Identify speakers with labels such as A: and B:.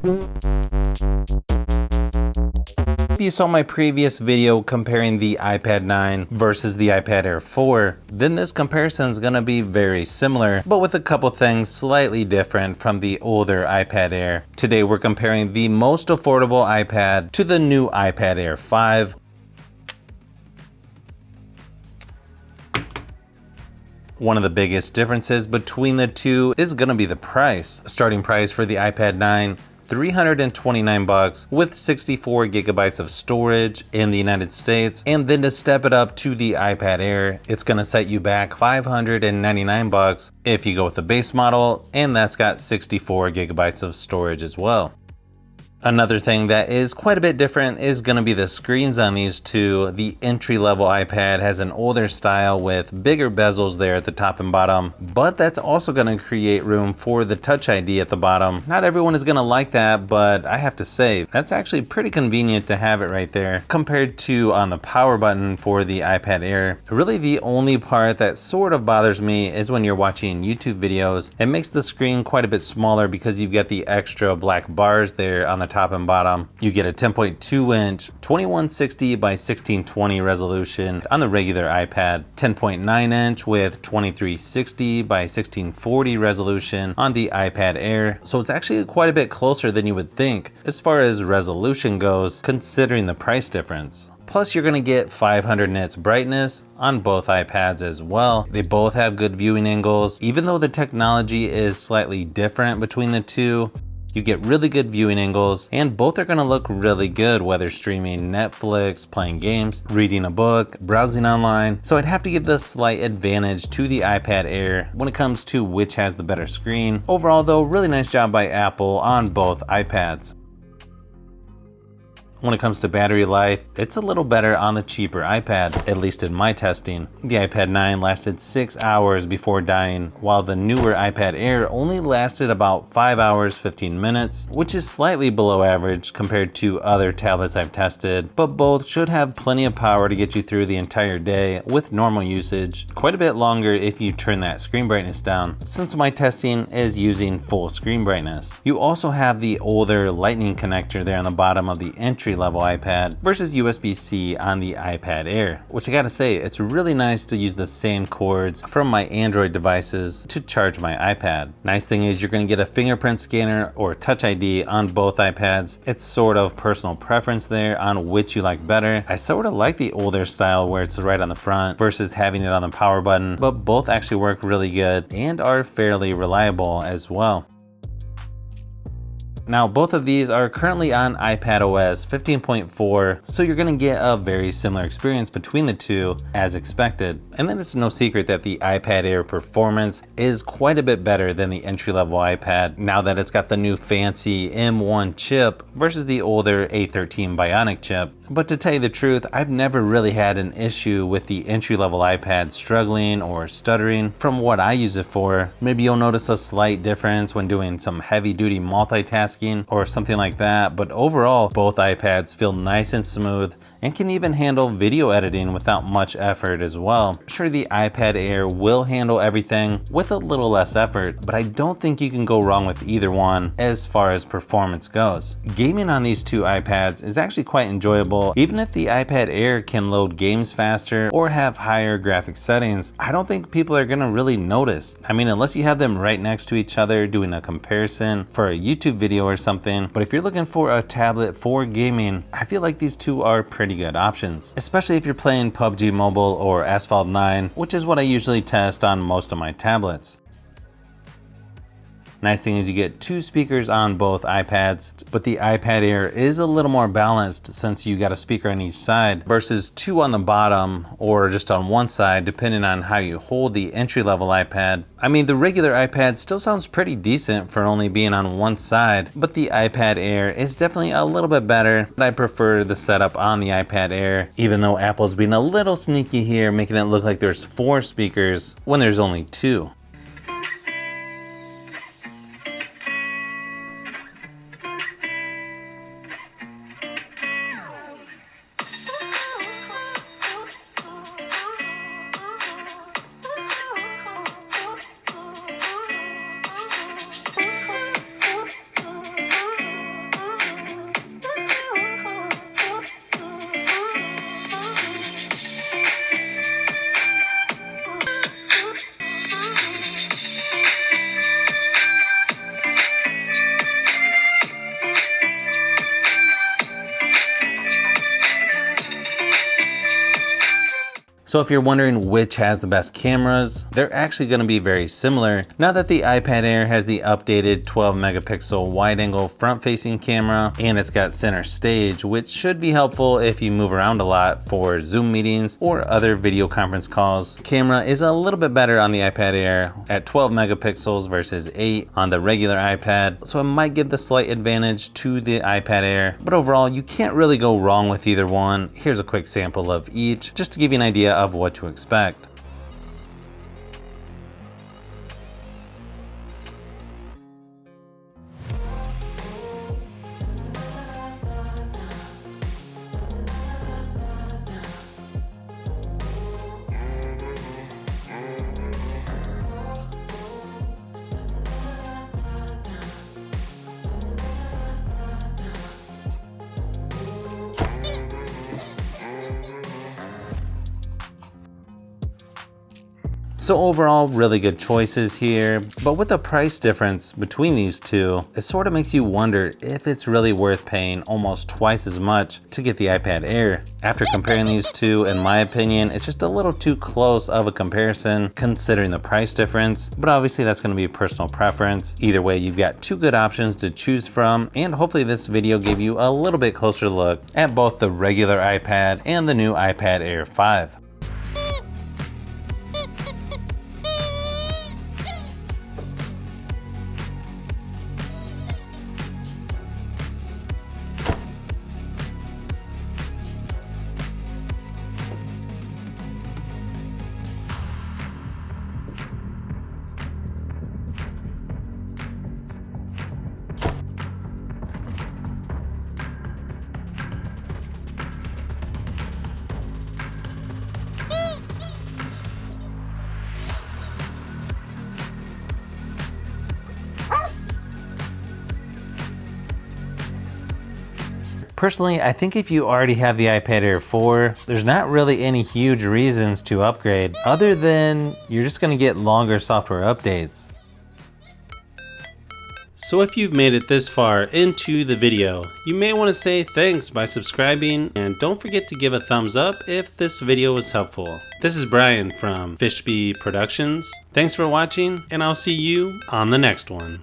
A: If you saw my previous video comparing the iPad 9 versus the iPad Air 4, then this comparison is going to be very similar, but with a couple things slightly different from the older iPad Air. Today we're comparing the most affordable iPad to the new iPad Air 5. One of the biggest differences between the two is going to be the price. Starting price for the iPad 9, $329 with 64 gigabytes of storage in the United States. And then to step it up to the iPad Air, it's gonna set you back $599 if you go with the base model, and that's got 64 gigabytes of storage as well. Another thing that is quite a bit different is going to be the screens on these two. The entry-level iPad has an older style with bigger bezels there at the top and bottom, but that's also going to create room for the Touch ID at the bottom. Not everyone is going to like that, but I have to say, that's actually pretty convenient to have it right there compared to on the power button for the iPad Air. Really, the only part that sort of bothers me is when you're watching YouTube videos. It makes the screen quite a bit smaller because you've got the extra black bars there on the top and bottom. You get a 10.2 inch 2160 by 1620 resolution on the regular iPad, 10.9 inch with 2360 by 1640 resolution on the iPad Air. So it's actually quite a bit closer than you would think as far as resolution goes, considering the price difference. Plus, you're gonna get 500 nits brightness on both iPads as well. They both have good viewing angles. Even though the technology is slightly different between the two, you get really good viewing angles, and both are going to look really good whether streaming Netflix, playing games, reading a book, browsing online. So I'd have to give the slight advantage to the iPad Air when it comes to which has the better screen. Overall though, really nice job by Apple on both iPads. When it comes to battery life, it's a little better on the cheaper iPad, at least in my testing. The iPad 9 lasted 6 hours before dying, while the newer iPad Air only lasted about 5 hours 15 minutes, which is slightly below average compared to other tablets I've tested, but both should have plenty of power to get you through the entire day with normal usage. Quite a bit longer if you turn that screen brightness down, since my testing is using full screen brightness. You also have the older Lightning connector there on the bottom of the entry-level iPad versus USB-C on the iPad Air, which I gotta say, it's really nice to use the same cords from my Android devices to charge my iPad. Nice thing is you're gonna get a fingerprint scanner or Touch ID on both iPads. It's sort of personal preference there on which you like better. I sort of like the older style where it's right on the front versus having it on the power button, but both actually work really good and are fairly reliable as well. Now, both of these are currently on iPadOS 15.4, so you're gonna get a very similar experience between the two as expected. And then it's no secret that the iPad Air performance is quite a bit better than the entry-level iPad now that it's got the new fancy M1 chip versus the older A13 Bionic chip. But to tell you the truth, I've never really had an issue with the entry-level iPad struggling or stuttering from what I use it for. Maybe you'll notice a slight difference when doing some heavy-duty multitasking or something like that, but overall, both iPads feel nice and smooth and can even handle video editing without much effort as well. Sure, the iPad Air will handle everything with a little less effort, but I don't think you can go wrong with either one as far as performance goes. Gaming on these two iPads is actually quite enjoyable. Even if the iPad Air can load games faster or have higher graphic settings, I don't think people are gonna really notice. I mean, unless you have them right next to each other doing a comparison for a YouTube video or something, but if you're looking for a tablet for gaming, I feel like these two are pretty good options, especially if you're playing PUBG Mobile or Asphalt 9, which is what I usually test on most of my tablets. Nice thing is you get two speakers on both iPads, but the iPad Air is a little more balanced since you got a speaker on each side versus two on the bottom or just on one side, depending on how you hold the entry-level iPad. I mean, the regular iPad still sounds pretty decent for only being on one side, but the iPad Air is definitely a little bit better. I prefer the setup on the iPad Air, even though Apple's being a little sneaky here, making it look like there's 4 speakers when there's only 2. So if you're wondering which has the best cameras, they're actually going to be very similar now that the iPad Air has the updated 12 megapixel wide angle front facing camera and it's got center stage, which should be helpful if you move around a lot for Zoom meetings or other video conference calls. Camera is a little bit better on the iPad Air at 12 megapixels versus 8 on the regular iPad, so it might give the slight advantage to the iPad Air, but overall you can't really go wrong with either one. Here's a quick sample of each just to give you an idea of what to expect. So overall, really good choices here, but with the price difference between these two, it sort of makes you wonder if it's really worth paying almost twice as much to get the iPad Air. After comparing these two, in my opinion, it's just a little too close of a comparison considering the price difference, but obviously that's going to be a personal preference. Either way, you've got two good options to choose from, and hopefully this video gave you a little bit closer look at both the regular iPad and the new iPad Air 5. Personally, I think if you already have the iPad Air 4, there's not really any huge reasons to upgrade, other than you're just going to get longer software updates. So if you've made it this far into the video, you may want to say thanks by subscribing, and don't forget to give a thumbs up if this video was helpful. This is Brian from Fishbee Productions. Thanks for watching, and I'll see you on the next one.